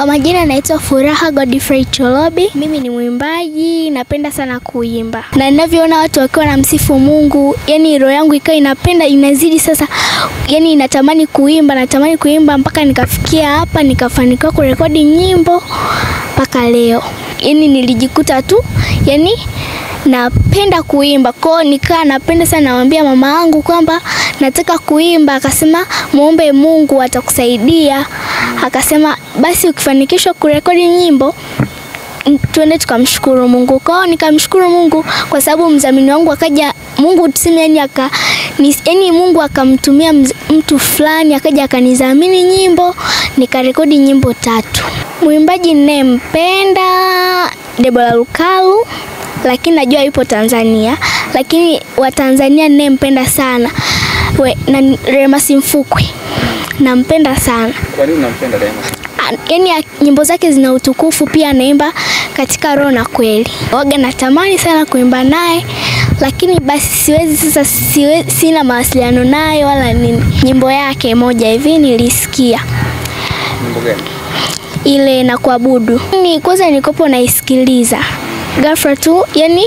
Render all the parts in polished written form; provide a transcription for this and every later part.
Kwa majina naitwa Furaha Godfrey Cholobi. Mimi ni mwimbaji, napenda sana kuimba. Na ninavyoona watu wakiwa na msifu Mungu, yani roho yangu ikawa inapenda, inazidi sasa, yani natamani kuimba mpaka nikafikia hapa, nikafanikiwa kurekodi nyimbo mpaka leo. Yani nilijikuta tu, yani napenda kuimba. Kwa nikaa napenda sana, naambia mama yangu kwamba nataka kuimba, akasema muombe Mungu atakusaidia. Akasema basi ukifanikishwa kurekodi nyimbo tuende tukamshukuru Mungu. Kwa nikamshukuru Mungu kwa sababu mdhamini wangu akaja, Mungu tuseme yani Mungu akamtumia mtu fulani akaja akanidhamini nyimbo, nikarekodi nyimbo 3. Mwimbaji ninayempenda Debora Lukalu, lakini najua yupo Tanzania, lakini wa Tanzania ninayempenda sana na Rema Simfukwe. Nampenda sana. Kwa nini unampenda Rema? Yani nyimbo zake zina utukufu, pia anaimba katika roho na kweli. Waga natamani sana kuimba naye, lakini basi sina mawasiliano naye wala nini. Nyimbo yake moja hivi nilisikia. Nyimbo gani? Ile na kuabudu. Kwanza nilikopo naisikiliza ghafla tu, yani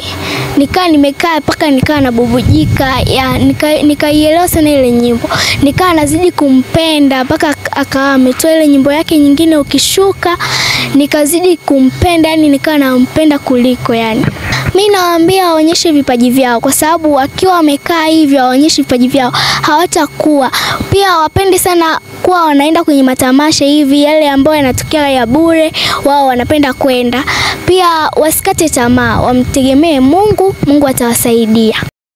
nimekaa mpaka nikaa nabubujika, nikaielewa sana ile nyimbo. Nikaa nazidi kumpenda mpaka akawa ametoa ile nyimbo yake nyingine Ukishuka, nikazidi kumpenda, yani nikaa nampenda kuliko yani. Mimi nawaambia waonyeshe vipaji vyao, kwa sababu wakiwa wamekaa hivyo waonyeshe vipaji vyao hawatakuwa. Pia wapende sana kuwa wanaenda kwenye matamasha hivi, yale ambayo yanatokea ya bure, wao wanapenda kwenda. Pia wasikate tamaa, wamtegemee Mungu, Mungu atawasaidia.